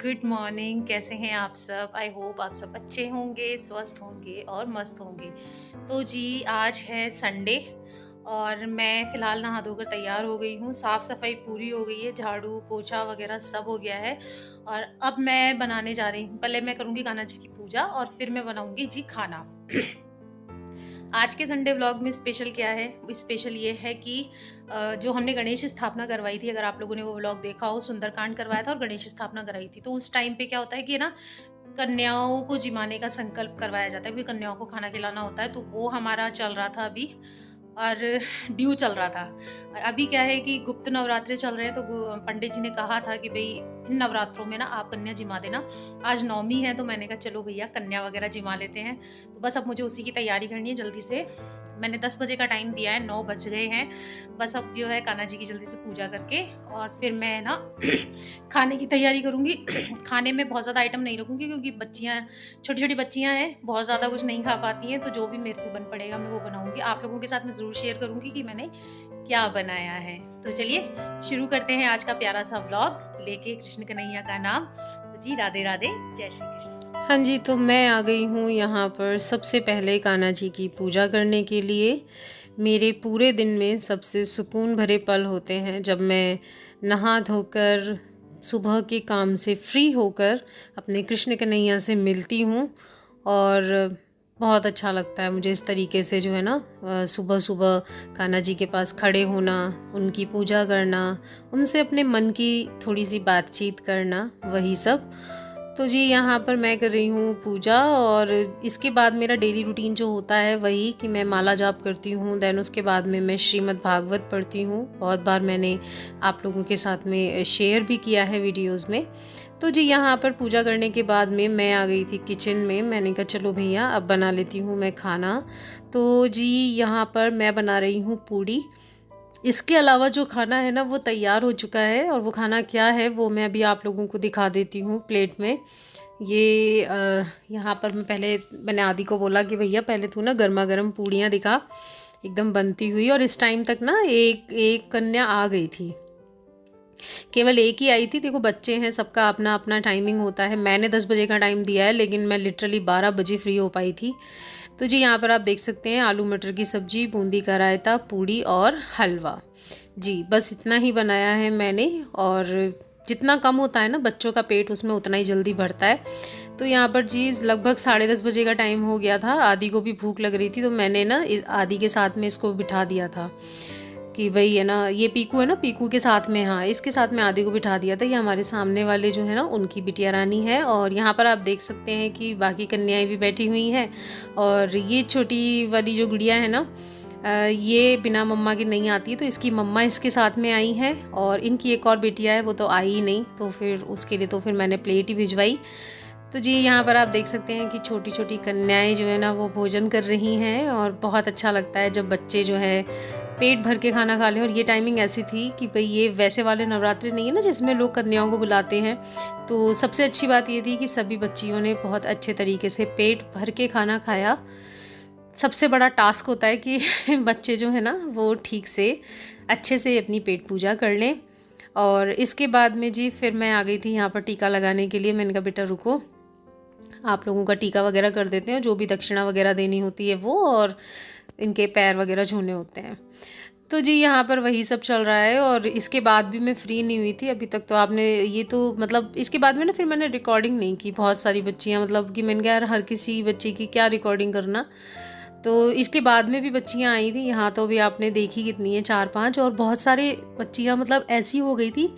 Good morning. कैसे हैं आप सब? आई होप आप सब अच्छे होंगे, स्वस्थ होंगे और मस्त होंगे। तो जी आज है संडे और मैं फ़िलहाल नहा धोकर तैयार हो गई हूँ। साफ़ सफाई पूरी हो गई है, झाड़ू पोछा वगैरह सब हो गया है और अब मैं बनाने जा रही हूँ। पहले मैं करूँगी कान्हा जी की पूजा और फिर मैं बनाऊँगी जी खाना। आज के संडे व्लॉग में स्पेशल क्या है? वो स्पेशल ये है कि जो हमने गणेश स्थापना करवाई थी, अगर आप लोगों ने वो व्लॉग देखा हो, सुंदरकांड करवाया था और गणेश स्थापना कराई थी। तो उस टाइम पे क्या होता है कि ना कन्याओं को जिमाने का संकल्प करवाया जाता है, क्योंकि कन्याओं को खाना खिलाना होता है। तो वो हमारा चल रहा था अभी और ड्यू चल रहा था। और अभी क्या है कि गुप्त नवरात्रे चल रहे हैं, तो पंडित जी ने कहा था कि भाई इन नवरात्रों में ना आप कन्या जिमा देना। आज नवमी है तो मैंने कहा चलो भैया कन्या वगैरह जिमा लेते हैं। तो बस अब मुझे उसी की तैयारी करनी है जल्दी से। मैंने 10 बजे का टाइम दिया है, 9 बज गए हैं। बस अब जो है कान्हा जी की जल्दी से पूजा करके और फिर मैं ना खाने की तैयारी करूँगी। खाने में बहुत ज़्यादा आइटम नहीं रखूँगी, क्योंकि बच्चियाँ छोटी छोटी बच्चियाँ हैं, बहुत ज़्यादा कुछ नहीं खा पाती हैं। तो जो भी मेरे से बन पड़ेगा मैं वो बनाऊँगी। आप लोगों के साथ मैं ज़रूर शेयर करूँगी कि मैंने क्या बनाया है। तो चलिए शुरू करते हैं आज का प्यारा सा व्लॉग लेके कृष्ण कन्हैया का नाम। तो जी राधे राधे, जय श्री कृष्ण। हाँ जी, तो मैं आ गई हूँ यहाँ पर सबसे पहले कान्हा जी की पूजा करने के लिए। मेरे पूरे दिन में सबसे सुकून भरे पल होते हैं जब मैं नहा धोकर सुबह के काम से फ्री होकर अपने कृष्ण कन्हैया से मिलती हूँ। और बहुत अच्छा लगता है मुझे इस तरीके से जो है ना सुबह सुबह कान्हा जी के पास खड़े होना, उनकी पूजा करना, उनसे अपने मन की थोड़ी सी बातचीत करना, वही सब। तो जी यहाँ पर मैं कर रही हूँ पूजा और इसके बाद मेरा डेली रूटीन जो होता है वही कि मैं माला जाप करती हूँ। देन उसके बाद में मैं श्रीमद् भागवत पढ़ती हूँ। बहुत बार मैंने आप लोगों के साथ में शेयर भी किया है वीडियोस में। तो जी यहाँ पर पूजा करने के बाद में मैं आ गई थी किचन में। मैंने कहा चलो भैया अब बना लेती हूँ मैं खाना। तो जी यहाँ पर मैं बना रही हूँ पूड़ी। इसके अलावा जो खाना है ना वो तैयार हो चुका है, और वो खाना क्या है वो मैं अभी आप लोगों को दिखा देती हूँ प्लेट में। ये यहाँ पर मैंने आदि को बोला कि भैया पहले तू ना गर्मा गर्म पूड़ियाँ दिखा एकदम बनती हुई। और इस टाइम तक ना एक एक कन्या आ गई थी, केवल एक ही आई थी। देखो बच्चे हैं, सबका अपना अपना टाइमिंग होता है। मैंने 10 बजे का टाइम दिया है, लेकिन मैं लिटरली 12 बजे फ्री हो पाई थी। तो जी यहाँ पर आप देख सकते हैं आलू मटर की सब्जी, बूंदी का रायता, पूड़ी और हलवा। जी बस इतना ही बनाया है मैंने। और जितना कम होता है ना बच्चों का पेट, उसमें उतना ही जल्दी भरता है। तो यहाँ पर जी लगभग 10:30 बजे का टाइम हो गया था। आदि को भी भूख लग रही थी, तो मैंने ना आदि के साथ में इसको बिठा दिया था कि भाई है ना, ये पीकू है ना, पीकू के साथ में, हाँ इसके साथ में आदि को बिठा दिया था। ये हमारे सामने वाले जो है ना उनकी बिटिया रानी है। और यहाँ पर आप देख सकते हैं कि बाकी कन्याएं भी बैठी हुई हैं। और ये छोटी वाली जो गुड़िया है ना, ये बिना मम्मा के नहीं आती, तो इसकी मम्मा इसके साथ में आई है। और इनकी एक और बेटिया है, वो तो आई ही नहीं, तो फिर उसके लिए तो फिर मैंने प्लेट ही भिजवाई। तो जी यहाँ पर आप देख सकते हैं कि छोटी छोटी कन्याएं जो है ना वो भोजन कर रही हैं। और बहुत अच्छा लगता है जब बच्चे जो है पेट भर के खाना खा लें। और ये टाइमिंग ऐसी थी कि भाई ये वैसे वाले नवरात्रि नहीं है ना जिसमें लोग कन्याओं को बुलाते हैं। तो सबसे अच्छी बात ये थी कि सभी बच्चियों ने बहुत अच्छे तरीके से पेट भर के खाना खाया। सबसे बड़ा टास्क होता है कि बच्चे जो है ना वो ठीक से अच्छे से अपनी पेट पूजा कर लें। और इसके बाद में जी फिर मैं आ गई थी यहाँ पर टीका लगाने के लिए। मैंने कहा बेटा रुको, आप लोगों का टीका वगैरह कर देते हैं, जो भी दक्षिणा वगैरह देनी होती है वो, और इनके पैर वगैरह छूने होते हैं। तो जी यहाँ पर वही सब चल रहा है। और इसके बाद भी मैं फ्री नहीं हुई थी अभी तक। तो आपने ये तो मतलब इसके बाद में ना फिर मैंने रिकॉर्डिंग नहीं की। बहुत सारी बच्चियाँ, मतलब कि मैंने कहा यार हर किसी बच्चे की क्या रिकॉर्डिंग करना। तो इसके बाद में भी बच्चियाँ आई थी यहाँ, तो भी आपने देखी कितनी है, 4-5। और बहुत सारी बच्चियाँ मतलब ऐसी हो गई थी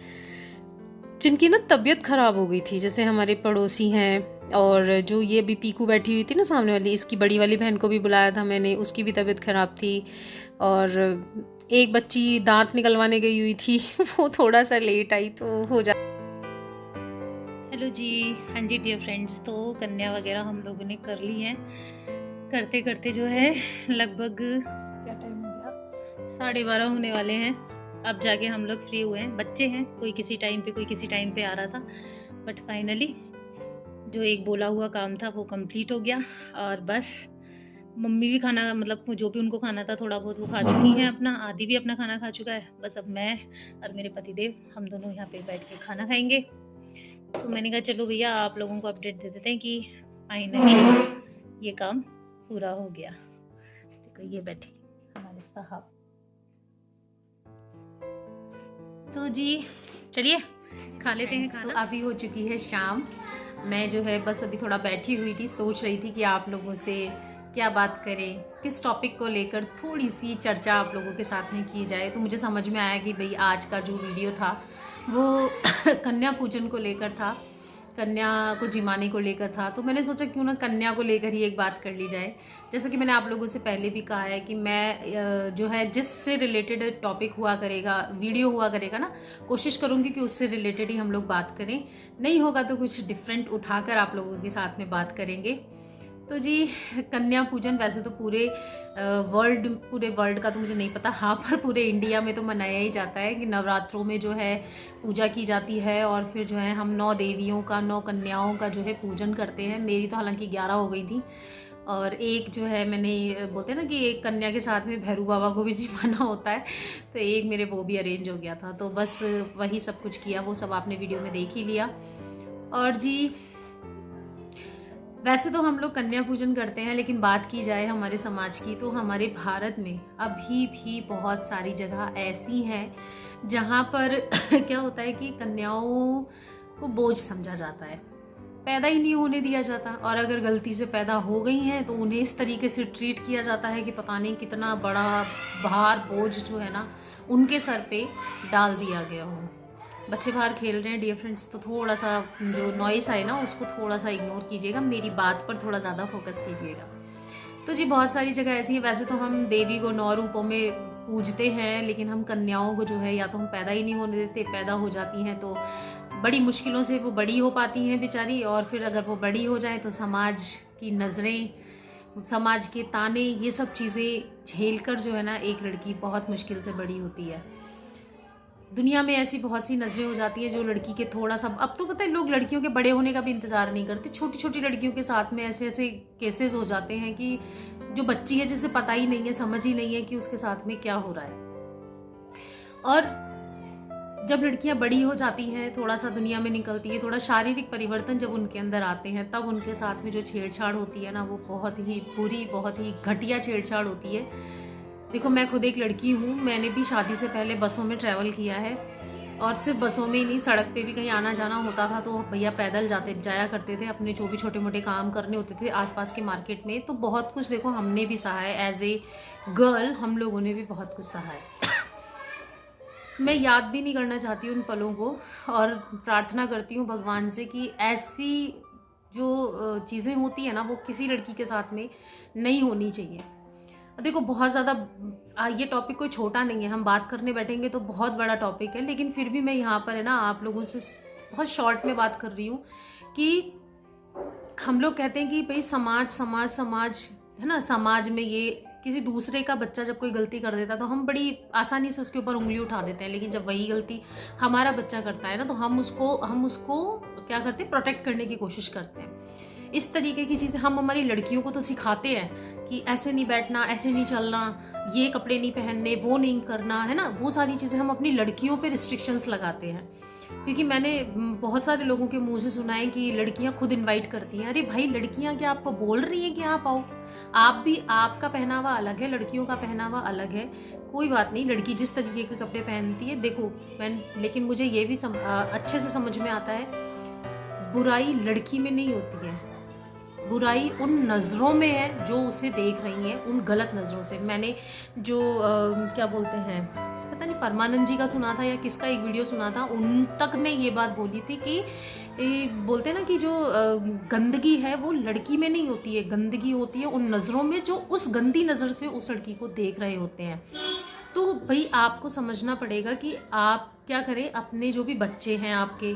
जिनकी ना तबीयत ख़राब हो गई थी। जैसे हमारे पड़ोसी हैं, और जो ये अभी पीकू बैठी हुई थी ना सामने वाली, इसकी बड़ी वाली बहन को भी बुलाया था मैंने, उसकी भी तबीयत ख़राब थी। और एक बच्ची दांत निकलवाने गई हुई थी वो थोड़ा सा लेट आई तो हो जा। हेलो जी, हाँ जी डियर फ्रेंड्स। तो कन्या वगैरह हम लोगों ने कर ली हैं। करते करते जो है लगभग क्या टाइम हो गया, 12:30 होने वाले हैं। अब जाके हम लोग फ्री हुए हैं। बच्चे हैं, कोई किसी टाइम पे कोई किसी टाइम पे आ रहा था, बट फाइनली जो एक बोला हुआ काम था वो कंप्लीट हो गया। और बस मम्मी भी खाना, मतलब जो भी उनको खाना था थोड़ा बहुत वो खा चुकी हैं अपना। आदि भी अपना खाना खा चुका है। बस अब मैं और मेरे पति देव हम दोनों यहाँ पे बैठ के खाना खाएंगे। तो मैंने कहा चलो भैया आप लोगों को अपडेट दे देते हैं कि फाइनली ये काम पूरा हो गया। देखो ये बैठे हमारे साहब। तो जी चलिए खा लेते हैं खाना। तो अभी हो चुकी है शाम। मैं जो है बस अभी थोड़ा बैठी हुई थी, सोच रही थी कि आप लोगों से क्या बात करें, किस टॉपिक को लेकर थोड़ी सी चर्चा आप लोगों के साथ में की जाए। तो मुझे समझ में आया कि भाई आज का जो वीडियो था वो कन्या पूजन को लेकर था, कन्या को जिमाने को लेकर था। तो मैंने सोचा क्यों ना कन्या को लेकर ही एक बात कर ली जाए। जैसे कि मैंने आप लोगों से पहले भी कहा है कि मैं जो है जिससे रिलेटेड टॉपिक हुआ करेगा, वीडियो हुआ करेगा ना, कोशिश करूँगी कि उससे रिलेटेड ही हम लोग बात करें। नहीं होगा तो कुछ डिफरेंट उठाकर आप लोगों के साथ में बात करेंगे। तो जी कन्या पूजन वैसे तो पूरे वर्ल्ड का तो मुझे नहीं पता, हाँ पर पूरे इंडिया में तो मनाया ही जाता है कि नवरात्रों में जो है पूजा की जाती है और फिर जो है हम 9 देवियों का, 9 कन्याओं का जो है पूजन करते हैं। मेरी तो हालांकि 11 हो गई थी और एक जो है मैंने बोलते हैं ना कि एक कन्या के साथ में भैरू बाबा को भी जिमाना होता है, तो एक मेरे वो भी अरेंज हो गया था। तो बस वही सब कुछ किया, वो सब आपने वीडियो में देख ही लिया। और जी वैसे तो हम लोग कन्या पूजन करते हैं, लेकिन बात की जाए हमारे समाज की तो हमारे भारत में अभी भी बहुत सारी जगह ऐसी हैं जहाँ पर क्या होता है कि कन्याओं को बोझ समझा जाता है, पैदा ही नहीं होने दिया जाता। और अगर गलती से पैदा हो गई हैं तो उन्हें इस तरीके से ट्रीट किया जाता है कि पता नहीं कितना बड़ा भार, बोझ जो है ना उनके सर पे डाल दिया गया हो। बच्चे बाहर खेल रहे हैं डियर फ्रेंड्स, तो थोड़ा सा जो नॉइस आए ना उसको थोड़ा सा इग्नोर कीजिएगा, मेरी बात पर थोड़ा ज़्यादा फोकस कीजिएगा। तो जी बहुत सारी जगह ऐसी है। वैसे तो हम देवी को 9 रूपों में पूजते हैं, लेकिन हम कन्याओं को जो है या तो हम पैदा ही नहीं होने देते, पैदा हो जाती हैं तो बड़ी मुश्किलों से वो बड़ी हो पाती हैं बेचारी, और फिर अगर वो बड़ी हो जाए तो समाज की नज़रें, समाज के ताने, ये सब चीज़ें झेल कर जो है ना एक लड़की बहुत मुश्किल से बड़ी होती है। दुनिया में ऐसी बहुत सी नज़रें हो जाती है जो लड़की के थोड़ा सा, अब तो पता है लोग लड़कियों के बड़े होने का भी इंतज़ार नहीं करते, छोटी छोटी लड़कियों के साथ में ऐसे ऐसे केसेस हो जाते हैं कि जो बच्ची है जिसे पता ही नहीं है, समझ ही नहीं है कि उसके साथ में क्या हो रहा है। और जब लड़कियां बड़ी हो जाती हैं, थोड़ा सा दुनिया में निकलती है, थोड़ा शारीरिक परिवर्तन जब उनके अंदर आते हैं, तब उनके साथ में जो छेड़छाड़ होती है ना वो बहुत ही बुरी, बहुत ही घटिया छेड़छाड़ होती है। देखो मैं खुद एक लड़की हूँ, मैंने भी शादी से पहले बसों में ट्रैवल किया है, और सिर्फ बसों में ही नहीं, सड़क पे भी कहीं आना जाना होता था तो भैया पैदल जाया करते थे, अपने जो भी छोटे मोटे काम करने होते थे आसपास के मार्केट में। तो बहुत कुछ देखो हमने भी सहा है, एज ए गर्ल हम लोगों ने भी बहुत कुछ सहा है। मैं याद भी नहीं करना चाहती उन पलों को, और प्रार्थना करती हूँ भगवान से कि ऐसी जो चीज़ें होती है ना वो किसी लड़की के साथ में नहीं होनी चाहिए। देखो बहुत ज़्यादा ये टॉपिक कोई छोटा नहीं है, हम बात करने बैठेंगे तो बहुत बड़ा टॉपिक है, लेकिन फिर भी मैं यहाँ पर है ना आप लोगों से बहुत शॉर्ट में बात कर रही हूँ कि हम लोग कहते हैं कि भाई समाज समाज समाज है ना, समाज में ये किसी दूसरे का बच्चा जब कोई गलती कर देता तो हम बड़ी आसानी से उसके ऊपर उंगली उठा देते हैं, लेकिन जब वही गलती हमारा बच्चा करता है ना तो हम उसको क्या करते हैं, प्रोटेक्ट करने की कोशिश करते हैं। इस तरीके की चीज़ें हम हमारी लड़कियों को तो सिखाते हैं कि ऐसे नहीं बैठना, ऐसे नहीं चलना, ये कपड़े नहीं पहनने, वो नहीं करना, है ना, वो सारी चीज़ें हम अपनी लड़कियों पे रिस्ट्रिक्शंस लगाते हैं। क्योंकि मैंने बहुत सारे लोगों के मुंह से सुना है कि लड़कियां खुद इनवाइट करती हैं। अरे भाई लड़कियां क्या आपको बोल रही हैं कि आप आओ? आप भी, आपका पहनावा अलग है, लड़कियों का पहनावा अलग है, कोई बात नहीं, लड़की जिस तरीके के कपड़े पहनती है देखो लेकिन मुझे ये भी अच्छे से समझ में आता है, बुराई लड़की में नहीं होती है, बुराई उन नज़रों में है जो उसे देख रही हैं, उन गलत नज़रों से। मैंने जो क्या बोलते हैं, पता नहीं परमानंद जी का सुना था या किसका एक वीडियो सुना था, उन तक ने ये बात बोली थी कि बोलते हैं ना कि जो गंदगी है वो लड़की में नहीं होती है, गंदगी होती है उन नज़रों में जो उस गंदी नज़र से उस लड़की को देख रहे होते हैं। तो भाई आपको समझना पड़ेगा कि आप क्या करें, अपने जो भी बच्चे हैं, आपके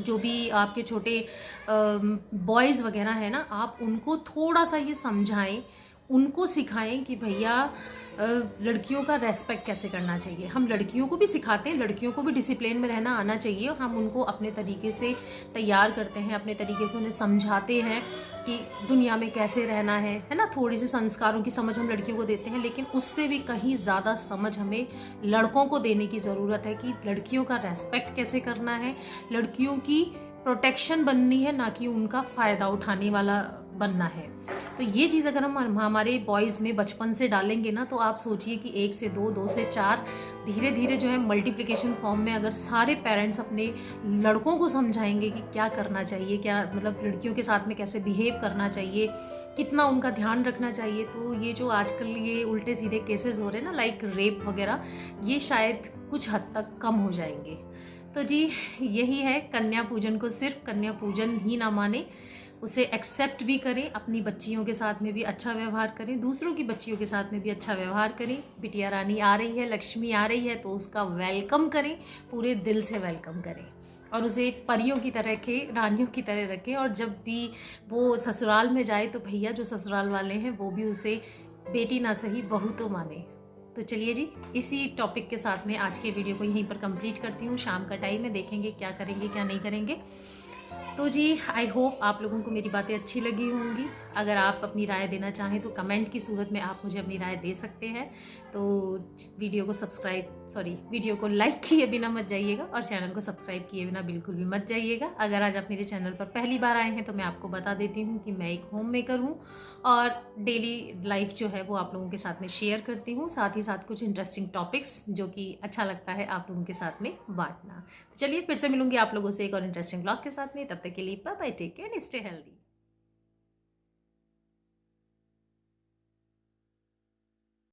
जो भी आपके छोटे बॉयज़ वगैरह है ना, आप उनको थोड़ा सा ये समझाएं, उनको सिखाएं कि भैया लड़कियों का रेस्पेक्ट कैसे करना चाहिए। हम लड़कियों को भी सिखाते हैं, लड़कियों को भी डिसिप्लिन में रहना आना चाहिए, और हम उनको अपने तरीके से तैयार करते हैं, अपने तरीके से उन्हें समझाते हैं कि दुनिया में कैसे रहना है ना। थोड़ी सी संस्कारों की समझ हम लड़कियों को देते हैं, लेकिन उससे भी कहीं ज़्यादा समझ हमें लड़कों को देने की ज़रूरत है कि लड़कियों का रेस्पेक्ट कैसे करना है, लड़कियों की प्रोटेक्शन बननी है, ना कि उनका फ़ायदा उठाने वाला बनना है। तो ये चीज़ अगर हम हमारे बॉयज़ में बचपन से डालेंगे ना, तो आप सोचिए कि 1 से 2, 2 से 4, धीरे धीरे जो है मल्टीप्लिकेशन फॉर्म में अगर सारे पेरेंट्स अपने लड़कों को समझाएंगे कि क्या करना चाहिए, क्या मतलब लड़कियों के साथ में कैसे बिहेव करना चाहिए, कितना उनका ध्यान रखना चाहिए, तो ये जो आजकल ये उल्टे सीधे केसेस हो रहे हैं ना, लाइक रेप वगैरह, ये शायद कुछ हद तक कम हो जाएंगे। तो जी यही है, कन्या पूजन को सिर्फ कन्या पूजन ही ना माने, उसे एक्सेप्ट भी करें, अपनी बच्चियों के साथ में भी अच्छा व्यवहार करें, दूसरों की बच्चियों के साथ में भी अच्छा व्यवहार करें। बिटिया रानी आ रही है, लक्ष्मी आ रही है, तो उसका वेलकम करें, पूरे दिल से वेलकम करें और उसे परियों की तरह रखें, रानियों की तरह रखें। और जब भी वो ससुराल में जाए तो भैया जो ससुराल वाले हैं वो भी उसे बेटी ना सही बहू तो माने। तो चलिए जी, इसी टॉपिक के साथ में आज के वीडियो को यहीं पर कंप्लीट करती हूँ। शाम का टाइम है, देखेंगे क्या करेंगे क्या नहीं करेंगे। तो जी आई होप आप लोगों को मेरी बातें अच्छी लगी होंगी। अगर आप अपनी राय देना चाहें तो कमेंट की सूरत में आप मुझे अपनी राय दे सकते हैं। तो वीडियो को लाइक किए बिना मत जाइएगा और चैनल को सब्सक्राइब किए बिना बिल्कुल भी मत जाइएगा। अगर आज आप मेरे चैनल पर पहली बार आए हैं तो मैं आपको बता देती हूँ कि मैं एक होम मेकर हूँ और डेली लाइफ जो है वो आप लोगों के साथ में शेयर करती हूँ, साथ ही साथ कुछ इंटरेस्टिंग टॉपिक्स जो कि अच्छा लगता है आप लोगों के साथ में बांटना। तो चलिए फिर से मिलूंगी आप लोगों से एक और इंटरेस्टिंग ब्लॉग के साथ में। तब तक के लिए bye bye, take care, stay healthy.